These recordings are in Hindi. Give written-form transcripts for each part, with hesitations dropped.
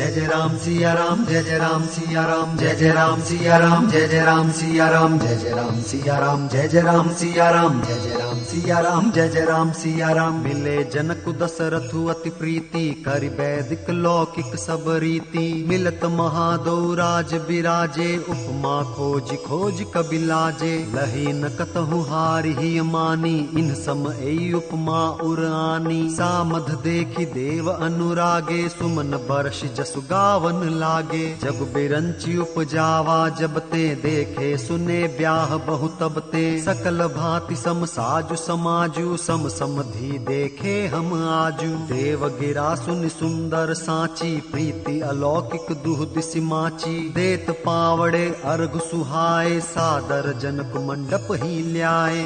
जय जय राम सिया राम, जय जय राम सिया राम, जय जय राम सिया राम, जय जय राम सिया राम, जय जय राम सिया राम, जय जय राम सिया राम, जय जय राम सिया राम, जय जय राम सिया राम। मिले जनक दशरथु अति प्रीति, करि वैदिक लौकिक सब रीति। मिलत महादो राज बिराजे, उपमा खोज खोज कबि लाजे। लही न कतहु हारि ही मानी, इन सम एई उपमा उरानी। सामध देखी देव अनुरागे, सुमन बरष जसु गावन लागे। जग बिरंची उपजावा जब ते, देखे सुने ब्याह बहु तब ते। सकल भांति सम साजु समाजु, सम समधि देखे हम आजु। देव गिरा सुनि सुंदर साची, प्रीति अलौकिक दुह दिसि माची। देत पावड़े अर्घ सुहाए, सादर जनक मंडप ही ल्याए।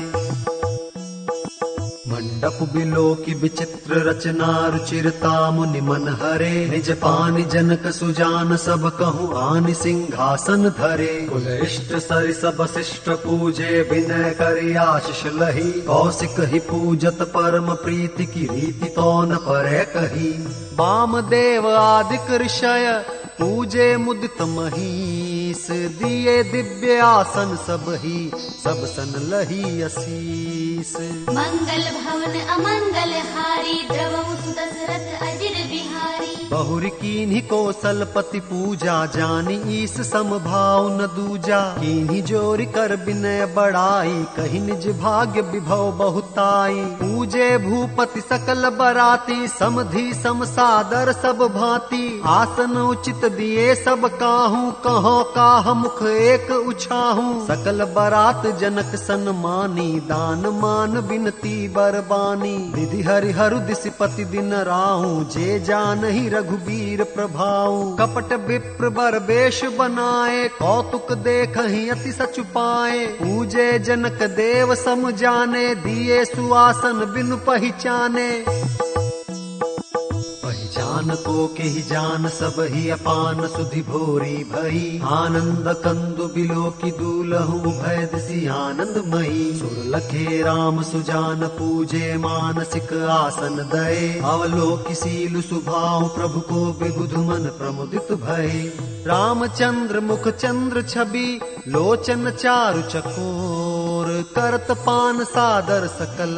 मंडप बिलो की विचित्र रचना, रुचिरता मुनि मन हरे। निज पानि जनक सुजान, सब कहूँ आनि सिंहासन धरे। कुल इष्ट सरि सब शिष्ट पूजे, विनय करि आशीष लही। कौशिक ही पूजत परम प्रीति, की रीति तो न परे कही। वामदेव आदिक ऋषय, पूजे मुदित महीस। दिए दिव्य आसन सब ही, सब सन लही असीस। मंगल भवन अमंगल हारी, द्रवहु सुदशरथ अजिर बिहारी। बहुरी कीन्ही कौशलपति पूजा, जानी ईस समभाव न दूजा। कीन्ही जोरी कर विनय बड़ाई, कही निज भाग्य विभव बहुताई। पूजे भूपति सकल बराती, समधि समसादर सब भांति। आसन उचित दिए सब काहू, कहो काह मुख एक उछाहू। सकल बरात जनक सन्मानी, दान मान विनती बरबानी। विधि हरिहरु दिसिपति दिन राहू, जे जानहि रघुबीर प्रभाऊ। कपट विप्र बर वेश बनाए, कौतुक देखहि अति सचु पाए। पूजे जनक देव सम जाने, दिए सुआसन बिनु पहिचाने। जान को के ही जान सब ही, अपान सुधि भोरी भई। आनंद कंदु बिलो की दूलहु, भय दिसि आनंदमयी। सुर लखे राम सुजान, पूजे मानसिक आसन दये। अवलोकि सीलु सुभाव, प्रभु को विबुध मन प्रमुदित भय। रामचंद्र मुख चंद्र छवि, लोचन चारु चकोर। करत पान सादर सकल,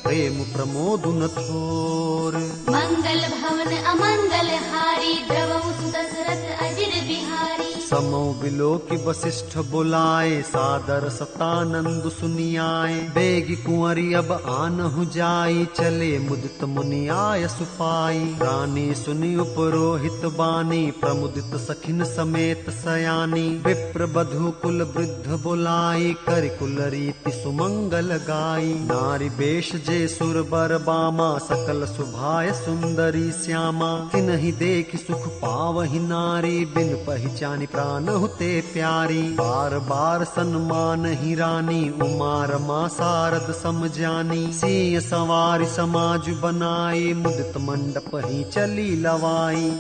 प्रेम प्रमोद न थोर। मंगल भवन अमंगल हारी, द्रवहु सुदशरथ अजिर बिहारी। समो बिलो की वशिष्ठ बुलाए, सादर सतानंद सुनियाए। बेगी कुंवरी अब आनहु जाई, चले मुदित मुनि आय सुपाई। रानी सुनि उपरोहित बानी, प्रमुदित सखिन समेत सयानी। विप्र बधु कुल वृद्ध बुलाई, कर कुल रीति सुमंगल गाई। नारी बेश जे सुर बर बामा, सकल सुभाय सुंदरी श्यामा। तिन्हि देख सुख पावहि नारी, बिन पहिचानी प्राण होते प्यारी। बार बार सन्मान ही रानी, उमा रमा सारद सम जानी। सिंह सवारी समाज बनाई, मुदित मंडप ही चली लवाई।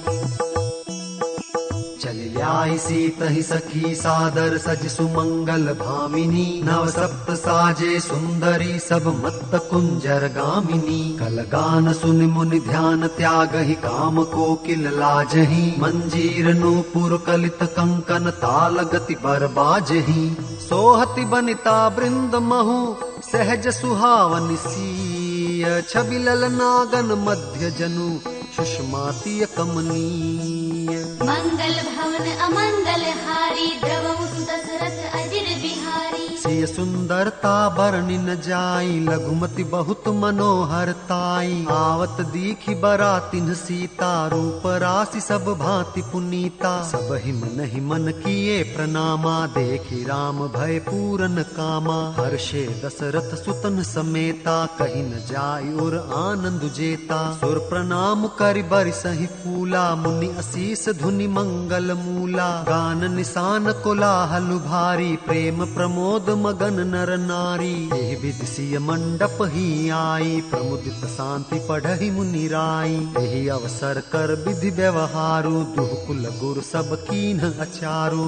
चली ल्याई सीत ही सखी, सादर सज सुमंगल भामिनी। नव सप्त साजे सुंदरी, सब मत्त कुंजर गामिनी। कल गान सुनि मुनि ध्यान, त्याग ही काम कोकिल लाजही। मंजीर नूपुर कलित कंकन, ताल गति बर बाजही। सोहति बनिता बृंद महु, सहज सुहावनि सीय। छवि ललनागन मध्य जनु, सुषमातीय कमनीय। मंगल भवन अमंगल हारी, द्रवहु सुदशरथ अजिर बिहारी। सिय सुंदरता बरनि न जाई, लघुमति बहुत मनोहरताई। आवत दीखी बरातिन सीता, रूप राशि सब भांति पुनीता। सब ही मन किए प्रणामा, देखी राम भय पूरन कामा। हर्षे दशरथ सुतन समेता, कहीं न जाई और आनंद जेता। सुर प्रणाम करि बरिसहि फूला, मुनि असीस धुनि मंगल मूला। गान निशान कोलाहल भारी, प्रेम प्रमोद मगन नर नारी। एहि विधि सिय मंडप ही आई, प्रमुदित शांति पढ़हि मुनि राई। एहि अवसर कर विधि व्यवहारु, दुह कुल गुर सब कीन्ह अचारु।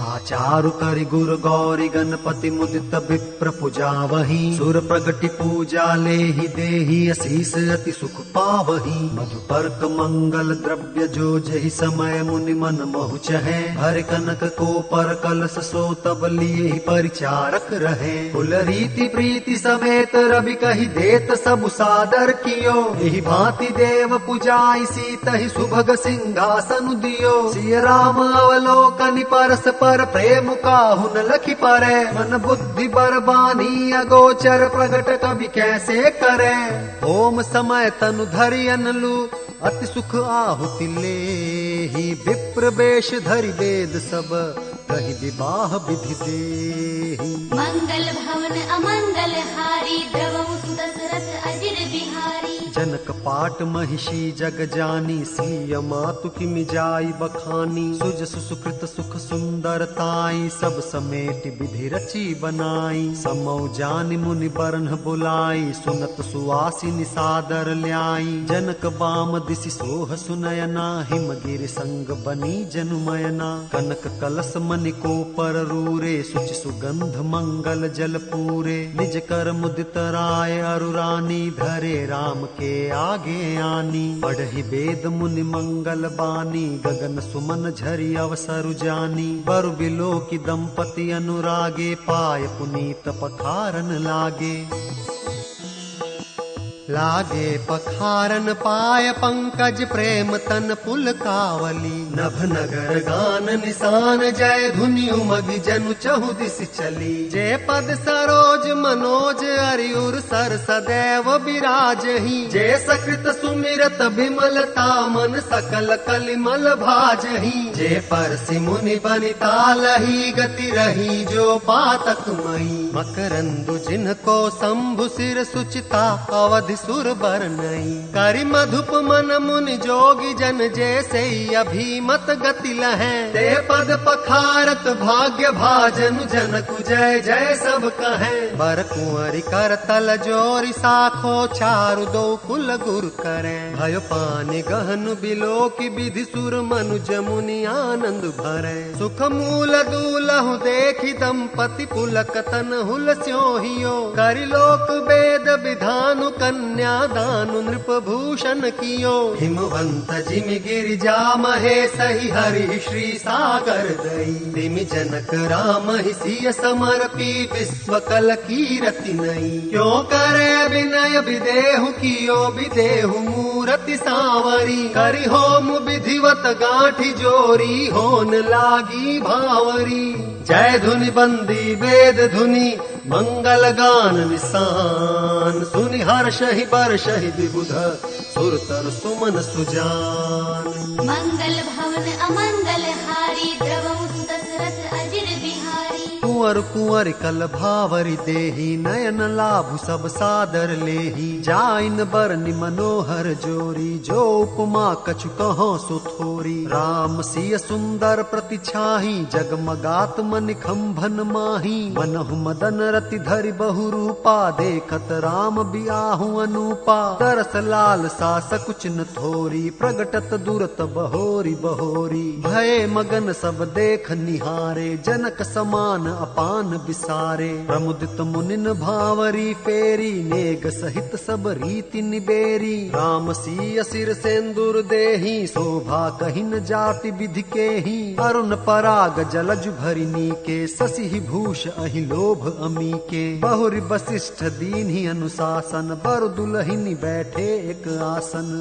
आचारु करि गुर गौरी गणपति मुदित विप्र पूजा वही सुर प्रगति पूजा लेहि देहि असीस अति सुख पावही मधुपर्क मंगल द्रव्य जो जहि समय मुनि मन मोह चहे हर कनक को पर कलश सो तब लिए परिचारक रहे कुल रीति प्रीति समेत रवि कहि देत सब सादर कियो यही भांति देव पुजाई सीतहि सुभग सिंहासन दियो सिय राम अवलोकन परस पर प्रेम काहुन लखि परे मन बुद्धि बरबानी अगोचर प्रगट कवि कैसे करे ओम समय तनु धरि अनलु अति सुख आहुति लेहि विप्र वेश धरि वेद सब कहि विवाह विधि देहि मंगल भवन अमंगल हारी द्रवहु सुदशरथ अजिर बिहारी जनक पाट महिषी जग जानी सिय मातु किमि जाई बखानी सुजसु सुकृत सुख सुंदरताई सब समेट विधि रची बनाई समौ जानि मुनि बरन बुलाई सुनत सुवासिनी सादर ल्याई जनक बाम दिसि सोह सुनयना हिमगिरि संग बनी जनुमयना कनक कलश मनि को पर रूरे सुचि सुगंध मंगल जल पूरे निज कर मुदित राय अरुरानी धरे राम के आगे आनी पढ़हि वेद मुनि मंगल बानी गगन सुमन झरि अवसरु जानी बरु बिलो की दंपति अनुरागे पाय पुनीत पखारन लागे पखारन पाय पंकज प्रेम तन पुल कावली नभ नगर गान निशान जय धुनि उमग जनु चहु दिस चली जय पद सरोज मनोज अरियुर सर सदैव विराजहि जय सकृत सुमिरत बिमलता मन सकल कलिमल भाजहि जय परसि मुनि बनिता लही गति रही जो पातक मही मकरंदु जिनको शंभु सिर सुचिता अवधि सुर बरनई करि मधुप मन मुनि जोगी जन जैसे अभिमत गति लहै ते पद पखारत भाग्य भाजन जनकु जय जय सब कहे बर कुंवरी कर तल जोरी साखो चारु दो कुल गुर करे भयो पानी गहन बिलो की विधि सुर मनुज मुनि आनंद भरे सुख मूल दूलहु देखि दंपति पुलक तन हुल स्योहियो करि लोक वेद विधानु कन्या दानु नृप भूषण कियो हिमवंत जिमि गिरिजा महे सही हरि श्री सागर दई तिमि जनक राम सिय समर्पी विश्व कल कीरति नई क्यों करे विनय विदेहु कियो विदेहु मूरति सांवरी करि होम विधिवत गांठी जोरी होन लागी भावरी जय धुनि बंदी वेद धुनि मंगल गान निशान सुनि हर्षहि बर्षहि विबुध सुरतर सुमन सुजान मंगल भवन अमंगल हारी द्रवहु सुदशरथ अजिर बिहारी कुंवर कुंवर कल भावरी देही नयन लाभु सब सादर लेही जाइन बरनि मनोहर जोरी जो उपमा कछु कहो सो थोरी राम सिय सुंदर प्रतिछाही जगमगात मन खंभन माही मनहु मदन रति धरि बहु रूपा देखत राम बियाहु अनूपा तरस लाल सा सकुच न थोरी प्रगटत दुरत बहोरी बहोरी भय मगन सब देख निहारे जनक समान अपान विसारे प्रमुदित मुनिन भावरी फेरी नेग सहित सब रीति निबेरी राम सिय सिर सेंदुर देही शोभा कहि न जाति विधि के ही अरुण पराग जलज भरिनी के शशि भूष अहि लोभ अमी के बहुरी वशिष्ठ दीन ही अनुशासन बर दुलहिनी बैठे एक आसन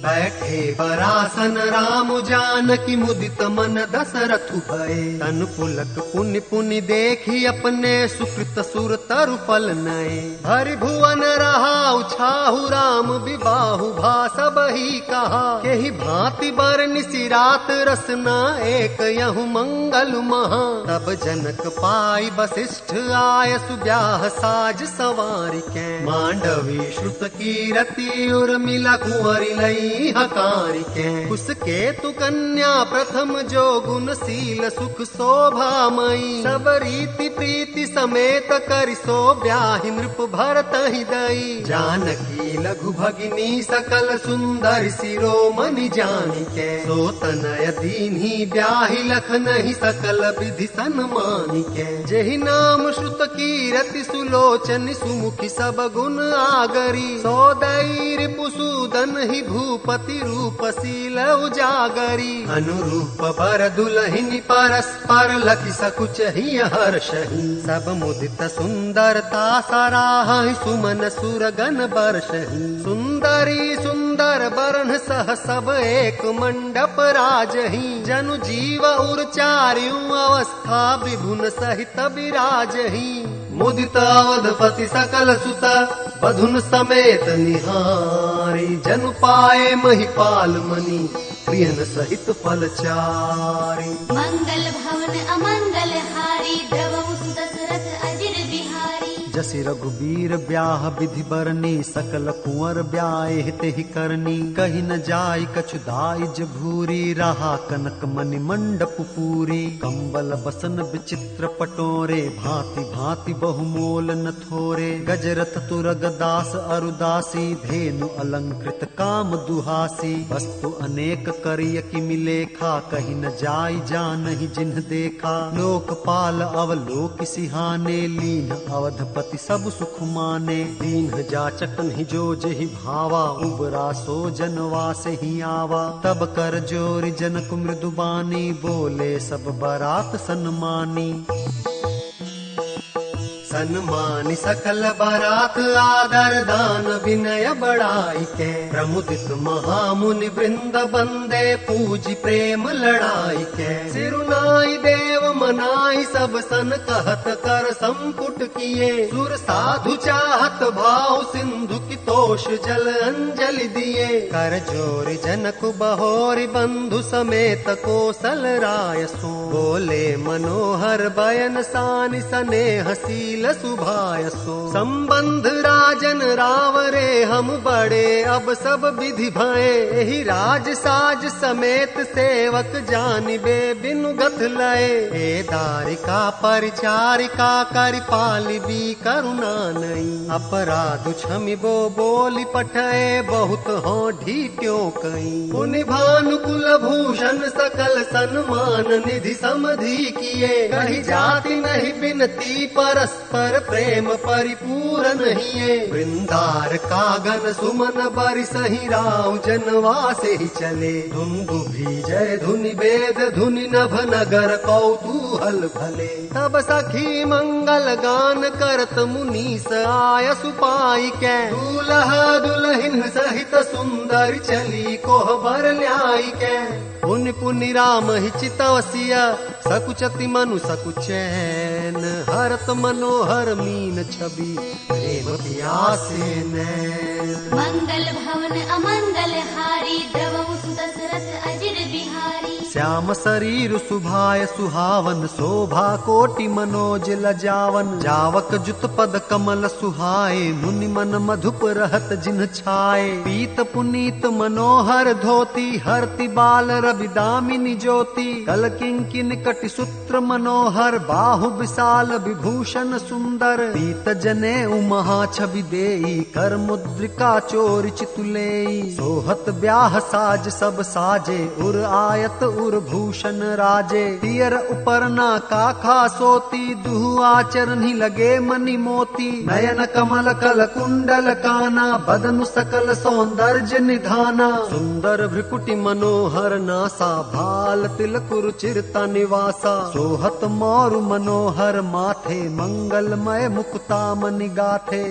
बैठे बरासन राम जानकी मुदित मन दशरथु भये तन पुलक पुनि पुनि देखी अपने सुकृत सुर तरु फल नये भरि भुवन रहा उछाहु राम विबाहु भास बही कहा केहि भांति बरनि सिरात रसना एक यहु मंगल महा तब जनक पाई वशिष्ठ आय सुब्याह साज सवारी के मांडवी श्रुत कीरति उर्मिला कुंवरी लई ही हकारी के। उसके तु कन्या प्रथम जो गुणशील सुख शोभामयी, सब रीति प्रीति समेत करि सो ब्याहि नृप भरत ही दई। जानकी लघु भगिनी सकल सुंदर शिरोमणि जानिके, सो तनय दीन्ही ब्याहि लखनहि सकल विधि सन्मानिके। जेहि नाम श्रुत कीरति सुलोचन सुमुखी सब गुण आगरी, सोदई रिपुसूदन ही भूपति रूप शील उजागरी। अनुरूप बर दुलहिनी परस्पर लखि सकुच ही हर्षहि, सब मुदित सुंदरता सराहि सुमन सुरगन बरषहि। सुंदरी सुंदर बरन सह सब एक मंडप राजहि, जनु जीव उर चार्यों अवस्था विभुन सहित विराजहि। मुदित अवधपति सकल सुता बधुन समेत निहारी, जनु पाए महिपाल मणि प्रियन सहित फलचारी। मंगल भवन अमंगल हारी, द्रवहु सुत दशरथ अजिर बिहारी। जसि रघुबीर ब्याह विधि बरनी, सकल कुंवर ब्याहे तेहि करनी। कही न जाय कछु दाइज भूरी, रहा कनक मणि मंडप पूरी। कंबल बसन विचित्र पटोरे, भांति भांति बहुमोल न थोरे। गजरथ तुरग दास अरुदासी, धेनु अलंकृत काम दुहासी। वस्तु अनेक करिय कि मिलेखा, कही न जाय जानहि जिन्ह देखा। लोकपाल अवलोक सिहाने, लीन अवधपति सब सुख माने। दीन जाचकन ही जो जेहि भावा, उबरा सो जनवा से ही आवा। तब कर जोरि जनक मृदुबानी, बोले सब बरात सन्मानी। सन्मानि सकल बारात आदर दान विनय बढ़ाई के। प्रमुदित महामुनि वृंद बंदे पूजी प्रेम लड़ाई के। सिरुनाई देव मनाई सब सन कहत कर संपुट किए। सुर साधु चाहत भाव सिंधु की तोष जल अंजलि दिए। कर जोर जनक बहोरी बंधु समेत कोसल राय सो। बोले मनोहर बयन सानि स्नेह शील सुभायसो। संबंध राजन रावरे हम बड़े अब सब विधि भये। एहि राज साज समेत सेवक जानिबे बिनु गथ लय। हे दारिका परिचारिका कर पालिबी करुणा नहीं। अपराध क्षमिबो बोली पठय बहुत हो ढीट्यो कई। पुनि भानुकुल भूषण सकल सन्मान निधि समधि किए। कही जाति नहीं बिनती परस्पर प्रेम परिपूर्ण हिये। वृंदार कागन सुमन बरिसहि राव जनवासे ही चले। धुंदुभि जय धुनि वेद धुनि नभ नगर कौतूहल भले। तब सखी मंगल गान करत मुनीस आय सुपाई के। दूल्हा दुल्हिन सहित सुंदर चली कोहबर न्याय के। पुनि पुनि राम ही चितवसिया सकुचति मनु सकुचैन। हरत मनोहर मीन छवि प्रेम प्यासे नैन। मंगल भवन अमंगल हारी, द्रवहु सुत दशरथ अजिर बिहारी। श्याम शरीर सुभाय सुहावन, शोभा कोटि मनोज लजावन। जावक जुत पद कमल सुहाए, मुनि मन मधुप रहत जिन छाए। पीत पुनीत मनोहर धोती, हरति बाल रवि दामिनी ज्योति। कल किंकिन कटि सूत्र मनोहर, बाहु विशाल विभूषण सुंदर। पीत जने उमहा छवि देई, कर मुद्रिका चोर चितुलेई। सोहत ब्याह साज सब साजे, उर आयत उर भूषण राजे। पियर उपरना काखा सोती, दुहु आचरण ही लगे मनि मोती। नयन कमल कल कुंडल काना, बदनु सकल सौंदर्य निधाना। सुंदर भ्रिकुटि मनोहर नासा, भाल तिलक रुचिरता निवासा। सोहत मोरु मनोहर माथे, मंगलमय मुकुता मनि गाथे।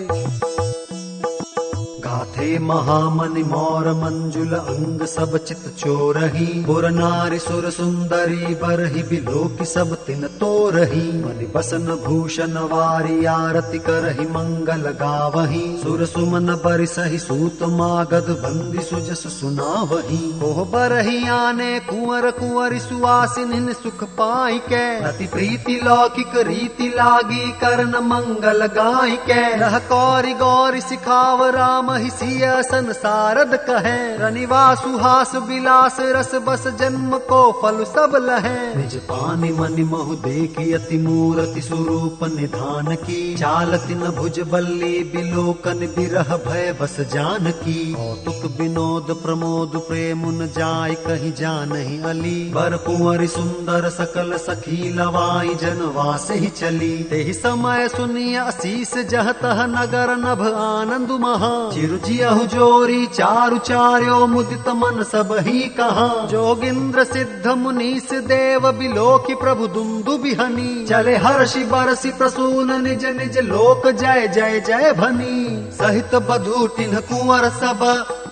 गाथे महामणि मोर मंजुल अंग सब चित चोरही। पुर नारी सुर सुंदरी बरहि बिलोकी सब तिन तोरही। मणि बसन भूषण वारी आरती करहि मंगल गावही। सुर सुमन बरिसहि सूत मागध बंदी सुजस सुनावही। कोह बरहि आने कुंवर कुंवरी सुवासिन सुख पाई के। अति प्रीति लौकिक रीति लागी, करण मंगल गाय के। रह कौरि गौरी सिखाव राम ताहि सिय संसारद कहे, रनिवा सुहास विलास रस बस जन्म को फल सब लहे। निज पानि मनि महु देखी अति मूरति स्वरूप निधान की, चालति न भुज बल्ली बिलोकन बिरह भय बस जानकी। कौतुक विनोद प्रमोद प्रेमुन जाय कहीं जानहि अली, बर कुंवरी सुंदर सकल सखी लवाई जनवास ही चली। तेहि समय सुनिय असीस जह तह नगर नभ आनंद महा, चिरुजियहु जोरी चारु चार्यो मुदित मन सब ही कहा। जोगिंद्र सिद्ध मुनीस देव बिलोकी प्रभु दुंदु बिहनी, चले हर्षि बरसि प्रसून निज निज लोक जय जय जय भनी। सहित बधू तिन्ह कुंवर सब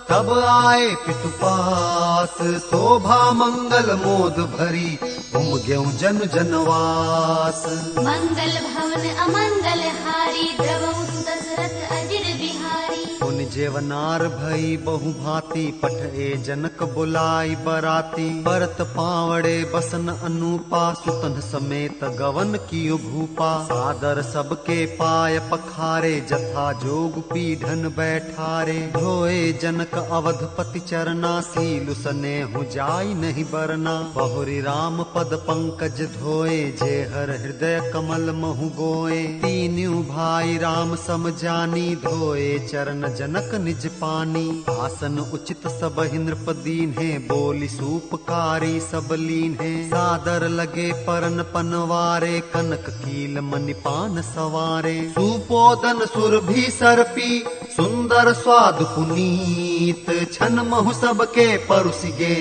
तब आए पितु पास, शोभा मंगल मोद भरी उमग्यौ जन जनवास। मंगल भवन अमंगल हारी, द्रवहु सुत दशरथ अजिर बिहारी। पुनि जेवनार भई बहु भांति, पठए जनक बुलाई बराती। परत पावड़े बसन अनुपा, सुतन समेत गवन कियो भूपा। सादर सबके पाय पखारे, जथा जोग पीढ़न बैठारे। धोए जनक अवधपति चरना, सीलु स्नेहु जाई नहीं बरना। बहुरी राम पद पंकज धोए, जे हर हृदय कमल महु गोए। तीन्यू भाई राम सम जानी, धोए चरण जनक निज पानी। आसन उचित सबहि नृप दीन्हे, बोली सूपकारी सब लीन्हे। सादर लगे परन पनवारे, कनक कील मणिपान सवारे। सुपोदन सुरभि सर्पी, सुंदर स्वाद पुनीत। छन महु सबके परुसिगे,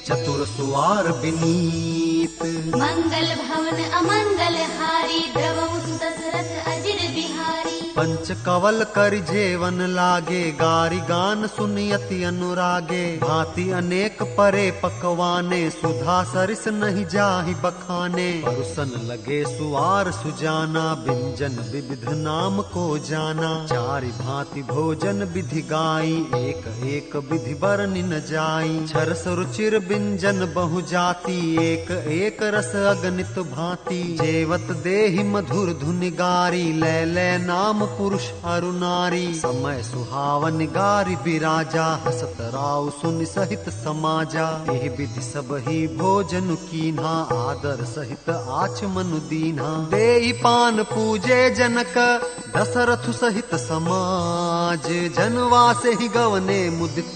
चतुर सुवार विनीत। मंगल भवन अमंगल हारी, द्रवहु सुत दशरथ अजिर बिहारी। पंच कवल कर जेवन लागे, गारी गान सुनियति अनुरागे। भांति अनेक परे पकवाने, सुधा सरिस नहीं जाहि बखाने। परुसन लगे सुवार सुजाना, व्यंजन विविध नाम को जाना। चारि भांति भोजन विधि गाई, एक एक विधि बरनि न जाई। छरस रुचिर व्यंजन बहु जाति, एक एक रस अगणित भांति। जेवत देहि मधुर धुनि गारी, लै लै नाम पुरुष अरु नारी। समय सुहावन गारी बिराजा, हसत राव सुनि सहित समाजा। एहि विधि सब ही भोजन कीन्हा, आदर सहित आचमनु दीन्हा। देहि पान पूजे जनक, दशरथ सहित समाज। जनवास ही गवने मुदित,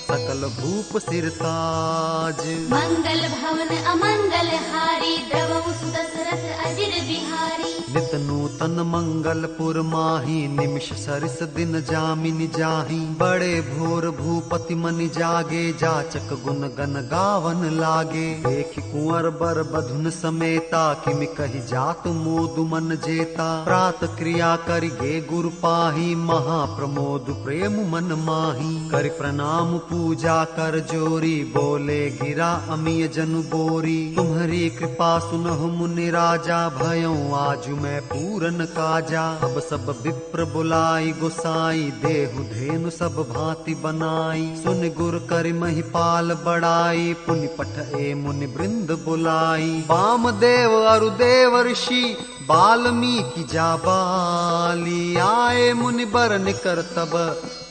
सकल भूप सिरताज। मंगल भवन अमंगल हारी, द्रवहु सुत दशरथ अजिर बिहारी। नित नूतन मंगलपुर माही, निमिष सरिस दिन जामिनी जाही। बड़े भोर भूपति मनि जागे, जाचक गुण गन गावन लागे। देखि कुंवर बर बधुन समेता, किमि कहि जात मोदु मन जेता। प्रात क्रिया करि गे गुरु पाही, महा प्रमोद प्रेम मन माही। करि प्रणाम पूजा कर जोरी, बोले गिरा अमिय जनु बोरी। तुम्हारी कृपा सुनहु मुनि राजा, भयौ आजु मैं पूरन काजा। अब सब विप्र बुलाई गोसाई, देहु धेनु सब भांति बनाई। सुन गुर करि महिपाल बड़ाई, पुनि पठए मुनि वृंद बुलाई। वाम देव अरु देव ऋषि, बाल्मीकि जाबाली। आए मुनि बर निकर तब,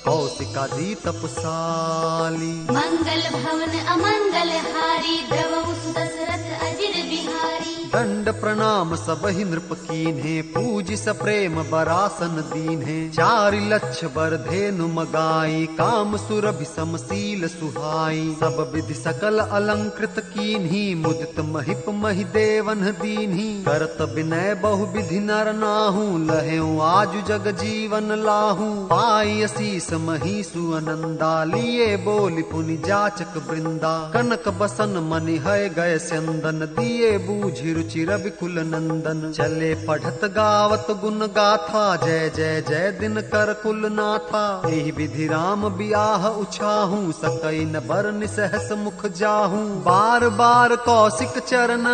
कौशिका दी तपसाली। मंगल भवन अमंगल हारी, द्रवहु सुत दशरथ अजिर बिहारी। दंड प्रणाम सबहि नृप कीन्हे, पूजि सप्रेम बरासन दीन्हे। चारि लक्ष बर धेनु मगाई, काम सुरभि समशील सुहाई। सब विधि सकल अलंकृत कीन्ही, मुदित महिप महि देवन दीन्ही। करत विनय बहु विधि नर नाहू, लहेउ आजु जग जीवन लाहू। पाई असीस मही सुअनंदा, लिए बोली पुनि जाचक वृंदा। कनक बसन मनि है गए स्यंदन, दिए बूझि रुचि रवि कुल नंदन। चले पढ़त गावत गुण गाथा, जय जय जय दिन कर कुल नाथा। एहि विधि राम बियाह उछाहू, सकई न बरनि सहस मुख जाहू। बार बार कौशिक चरण,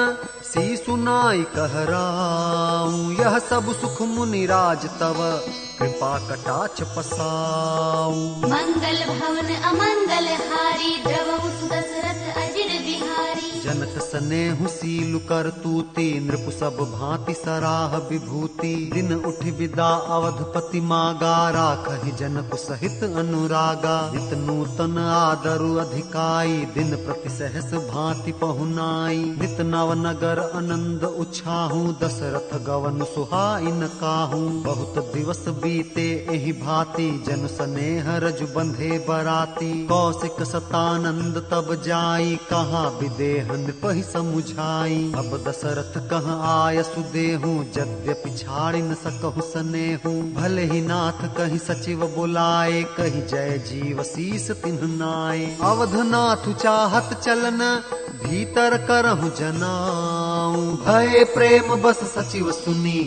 सी सुनाई कहराऊं। यह सब सुख मुनि राज तव, कृपा कटाक्ष पसाऊं। मंगल भवन अमंगल हारी, द्रवहु सुत दशरथ अजिर बिहारी। जनक स्नेहु सीलु कर तूती, नृपु सब भांति सराह विभूति। दिन उठ विदा अवधपति मागा, राखहि जनक सहित अनुरागा। नित नूतन आदरु अधिकाई, दिन प्रति सहस भांति पहुनाई। नित नव नगर आनंद उछाहू, दशरथ गवन सुहाइन काहू। बहुत दिवस बीते एहि भांति, जन स्नेह रजु बंधे बराती। कौशिक सतानंद तब जाई, कहाँ विदेह नृपहि समुझाई। अब दशरथ कहाँ आय सुदेहू, यद्यपि छाड़ि न सकहु स्नेहू। भले ही नाथ कहि सचिव बुलाए, कहि जय जीव शीस तिन्ह नाय। अवधनाथ चाहत चलन, भीतर करहु जनाऊ। भय प्रेम बस सचिव सुनी,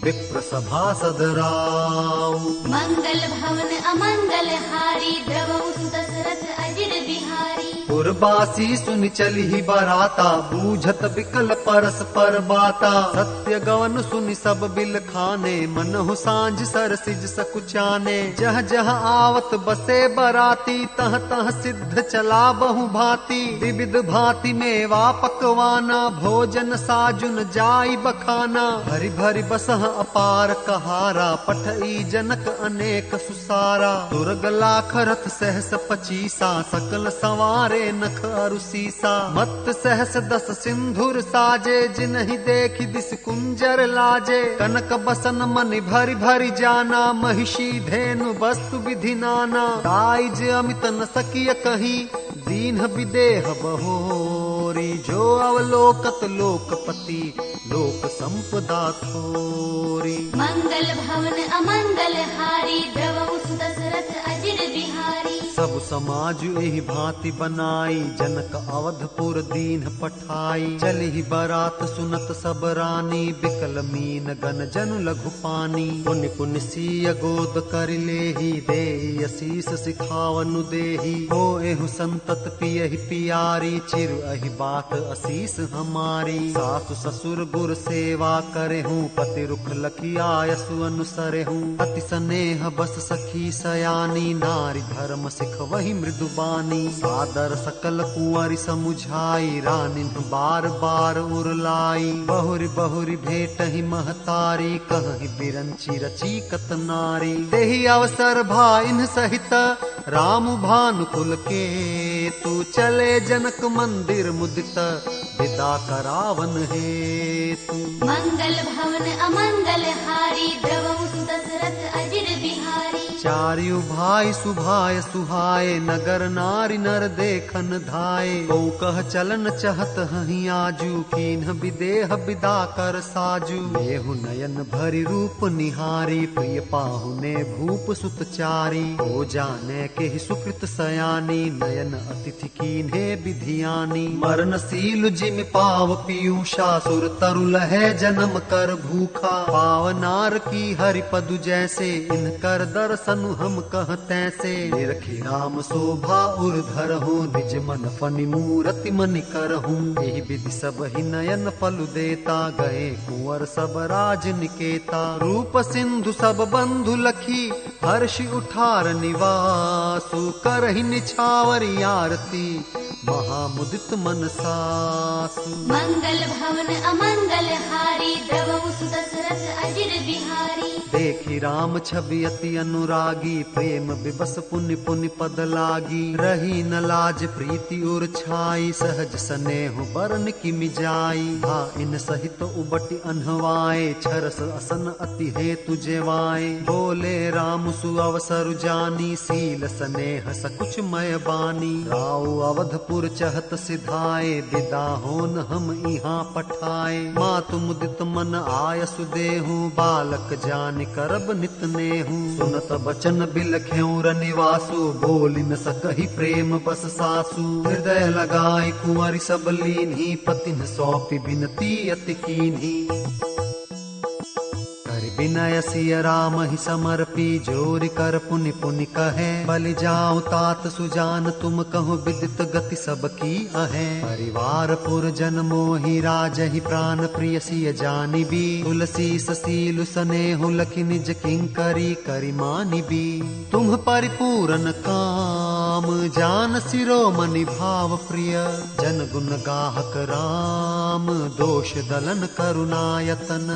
विप्र सभा सदराऊ। मंगल भवन अमंगल हारी, द्रवहु दशरथ अजिर बिहारी। पुरबासी सुनि चलिहि बराता, बूझत बिकल परस्पर बाता। सत्य गवन सुनि सब बिल खाने, मनहु सांझ सरसिज सकुचाने। जह जह आवत बसे बराती, तह तह सिद्ध चला बहु भांति। विविध भांति मेवा पकवाना, भोजन साजुन जाई बखाना। भरी भरी बसह अपार कहारा, पठई जनक अनेक सुसारा। दुर्ग लाख रथ सहस पचीसा, सकल संवारे नख अरु सीसा। मत सहस 10 सिंधुर साजे, जिन्हि देखि दिस कुंजर लाजे। कनक बसन मन भरि भरि जाना, महिषी धेनु वस्तु विधि नाना। काज अमित न सकिय कही, दीन्ह विदेह बहोरी। जो अवलोकत लोकपति, लोक संपदा थोरी। मंगल भवन अमंगल हारी, द्रवहु दशरथ अजिर बिहारी। सब समाज एहि भांति बनाई, जनक अवधपुर दीन पठाई। चलिहि बरात सुनत सब रानी, बिकल मीन गन जनु लघु पानी। पुनि पुनि सीय गोद कर लेहि, देहि असीस सिखावनु देहि। हो एहु संतत पियहि पियारी, चिर अहि बात असीस हमारी। सासु ससुर गुर सेवा करेहू, पति रुख लखियायसु अनुसरेहू। अति स्नेह बस सखी सयानी, नारी धर्म सिख वही मृदुबानी। सादर सकल कुंवरी समुझाई, रानिन बार बार उरलाई। बहुरी बहुरी भेटहि महतारी, कहहि बिरंची रचीकत नारी। देहि अवसर भाइन सहित, राम भानु कुल के। तू चले जनक मंदिर मुदित, विदा करावन हेतु। मंगल भवन अमंगल हारी, द्रवहु दशरथ अजिर बिहारी। चारियु भाई सुभाय सुहाय, नगर नारी नर देखन धाय। को कह चलन चहत हहि आजू, कीन्ह विदेह विदा कर साजू। लेहु नयन भरि रूप निहारी, प्रिय पाहुने भूप सुत चारी। हो जाने के सुकृत सयानी, नयन अतिथि कीन्हे विधियानी। मरणशील जिमि पाव पीयूषा, सुर तरु लहै जन्म कर भूखा। पावनार की हरि पदु जैसे, इनकर दर्शन हम कहते से। निरखी राम शोभा उर्धर हूँ, निज मन फनि मूरति मनि कर हूँ। यही विधि सब ही नयन फलु देता, गए कुंवर सब राज निकेता। रूप सिंधु सब बंधु लखी, हर्षि उठार निवासु। करहि निछावरी आरती, महामुदित मन सासु। मंगल भवन अमंगल हारी, द्रवहु दशरथ अजिर बिहारी। देखी राम छवि अति अनुरागी, प्रेम विवश पुनि पुनि पद लागी। रही न लाज प्रीति उर छाई, सहज स्नेह बरन किमि जाई। हा इन सहित उबटि अनहवाए, छरस असन अति हेतु जेवाए। बोले राम सु अवसर जानी, सील स्नेह सकुच मय बानी। राव अवधपुर चहत सिधाए, विदा होन हम इहाँ पठाए। मातु मुदित मन आय सुदेहू, बालक जान करब नित नेहू। सुनत बचन बिलख्यऊ रनिवासु, बोलि न सकहि प्रेम बस सासु। हृदय लगाई कुंवरी सब लीन्ही, पतिन सौंपी बिनती अति कीन्ही। विनय सिय राम ही समर्पी, जोरि कर पुनि पुनि कहे। बलि जाऊं तात सुजान, तुम कहो विदित गति सबकी अहे। परिवार पुरजन मोहि राजहि, प्राण प्रिय सिय जानिबी। तुलसी ससीलु स्नेहु लखि निज किंकरी, करि मानिबी। तुम परिपूरन का नाम जान शिरोमणि भाव प्रिय, जन गुण गाहक राम दोष दलन करुणायतन।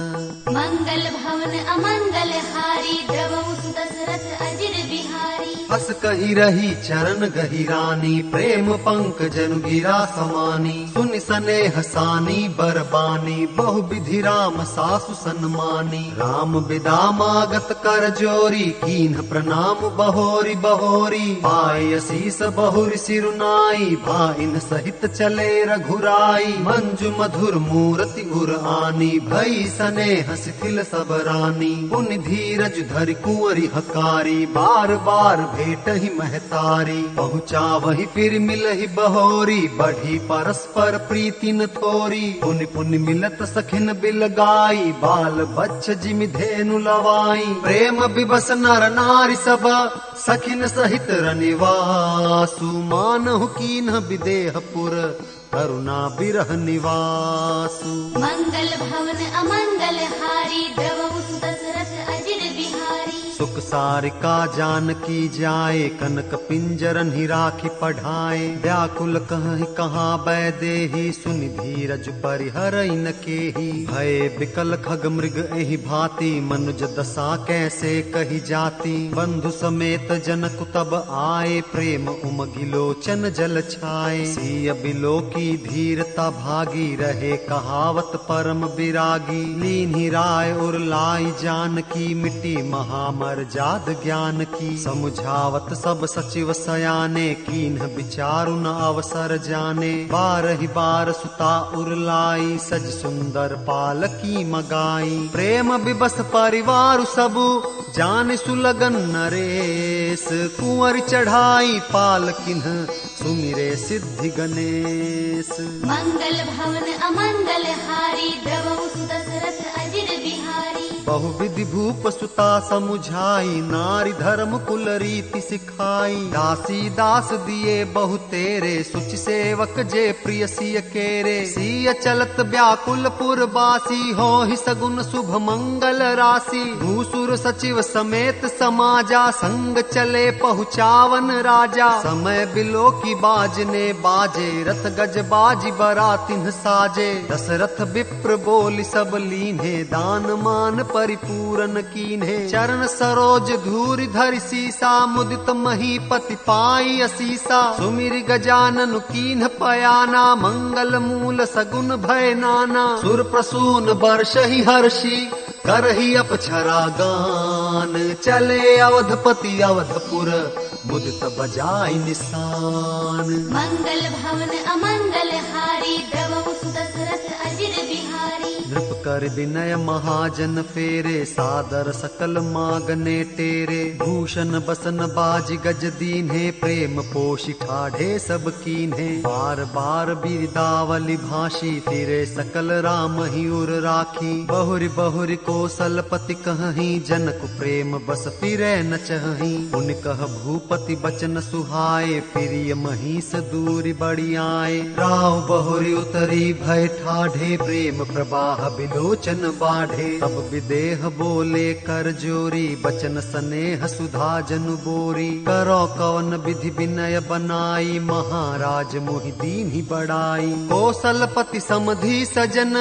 मंगल भवन अमंगल हारी, द्रवहु सुत दशरथ अजिर बिहारी। हस कही रही चरण गही रानी, प्रेम पंक जनु गिरा समानी। सुनि स्नेह सानी बरबानी, बहु विधि राम सासु सन्मानी। राम बिदा मागत कर जोरी, कीन्ह प्रणाम बहोरी बहोरी। पाए असीस बहुरी सिरुनाई, भाइन सहित चले रघुराई। मंजु मधुर मूरति उर आनी, भई स्नेह शिथिल सब रानी। पुनि धीरज धरि कुंवरी हकारी, बार बार भेट ही महतारी। पहुँचा वही फिर मिलहि बहोरी, बढ़ी परस्पर प्रीति न थोरी। पुनि पुनि मिलत सखिन बिल गाई, बाल बच्च जिमि धेनु लवाई। प्रेम विवश नर नारी सब, सखिन सहित रनिवासु। मानहु कीन्ह विदेहपुर, करुणा बिरह निवासु। मंगल भवन अमंगल हारी, द्रवहु सुत दशरथ अजिर बिहारी। सुख सारिका जानकी जाए, कनक पिंजरन ही राखी पढ़ाए। व्याकुल कहि कहाँ बैदेही, सुनि धीरज परिहरइ न केही। भय बिकल खग मृग एहि भांति, मनुज दशा कैसे कही जाती। बंधु समेत जनक तब आए, प्रेम उमगि लोचन जल छाए। सिय बिलो की धीरता भागी, रहे कहावत परम विरागी। लीन्ही राय उर लाई जानकी, मिट्टी महामर जाद ज्ञान की। समुझावत सब सचिव सयाने, कीन्ह विचारु न अवसर जाने। बारहि बार सुता उरलाई, सज सुंदर पालकी मगाई। प्रेम विबस परिवार सबु, जान सुलगन नरेश। कुंवर चढ़ाई पाल किन्ह, सुमिरे सिद्धि गणेश। मंगल भवन अमंगल हारी, द्रवहु सुत दशरथ अजिर बिहारी। बहुविधि भूप सुता समुझाई, नारी धर्म कुल रीति सिखाई। दासी दास दिए बहु तेरे, सुच सेवक जे प्रिय सिय केरे। सिय चलत व्याकुल पुरबासी, हो ही सगुन शुभ मंगल राशि। भूसुर सचिव समेत समाजा, संग चले पहुँचावन राजा। समय बिलो की बाजने बाजे, रथ गज बाजी बरातिन साजे। दशरथ विप्र बोली सब लीन्हे, दान मान परिपूरन कीन्हे। चरण सरोज धूरि धरि सीसा, मुदित महीपति पाई असीसा। सुमिरि गजानन कीन्ह पयाना, मंगल मूल सगुन भय नाना। सुर प्रसून बरषहि हर्षि, करहि अपछरा गान। चले अवधपति अवधपुर, मुदित बजाई निशान। मंगल भवन अमंगल हारी, द्रवहु सुत दशरथ अजिर बिहारी। नृप कर विनय महाजन फेरे, सादर सकल मागने टेरे। भूषण बसन बाज गज दीन्हे, प्रेम पोषि ठाढ़े सब कीन्हे। बार बार बिरदावली भाषी, फिरे सकल राम ही उर राखी। बहुरि बहुरि कौशलपति कहहीं, जनक प्रेम बस फिरे न चहहीं। उन कह भूपति बचन सुहाए, फिरिय महिष दूरि बड़ी आए। राव बहुरि उतरी भय ठाढ़े, प्रेम प्रवाह बिलोचन बाढ़े। तब विदेह बोले कर जोरी, बचन स्नेह सुधा जनु बोरी। करो कवन विधि विनय बनाई, महाराज मोहि दीन्हि बड़ाई। कौशलपति समधि सजन,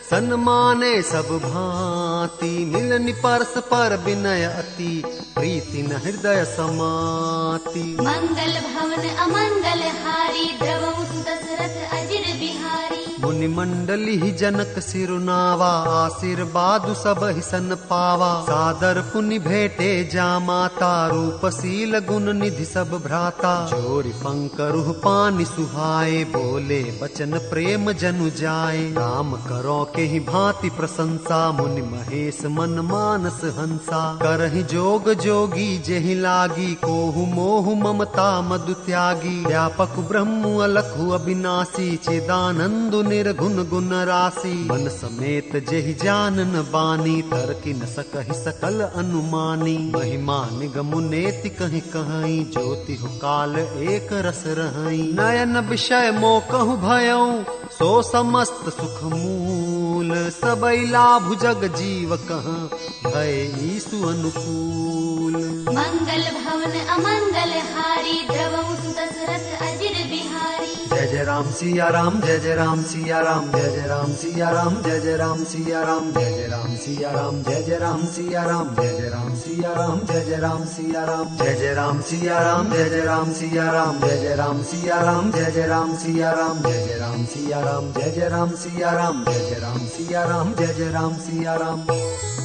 सन्माने सब भांति। मिलनि परस्पर विनय अति, प्रीति न हृदय समाति। मंगल भवन अमंगल हारी, द्रवहु सुत दशरथ अजिर बिहारी। मुनि मंडली ही जनक सिरुनावा, आशीर्वाद सब ही सन पावा। सादर पुनि भेटे जा माता, रूप शील गुण निधि सब भ्राता। जोरि पंकरुह पानि सुहाए, बोले बचन प्रेम जनु जाए। राम करो के ही भांति प्रशंसा, मुनि महेश मन मानस हंसा। करहि जोग जोगी जेहि लागी, कोहु मोहु ममता मधु त्यागी। व्यापक ब्रह्म अलखु अविनाशी, चिदानंदु निर्गुण गुण राशि। मन समेत जेहि जानन बानी, तरकि न सकहि सकल अनुमानी। महिमा निगम नेति कहि कहीं, ज्योति हो काल एक रस रहई। नयन विषय मो कहु भयऊ, सो समस्त सुख मूल। सबई लाभ जग जीव कहाँ, भय ईसु अनुकूल। मंगल भवन अमंगल हारी द्रवहु सुत दशरथ अजिर बिहारी। जय जय राम सिया राम, जय जय राम सिया राम, जय जय राम सिया राम, जय जय राम सिया राम, जय जय राम सिया राम, जय जय राम सिया राम, जय जय राम सिया राम, जय जय राम सिया राम, जय जय राम सिया राम, जय जय राम सिया राम, जय जय राम सिया राम, जय जय राम सिया राम, जय जय राम सिया राम, जय जय राम सिया राम, जय जय राम सिया राम, जय जय राम सिया राम।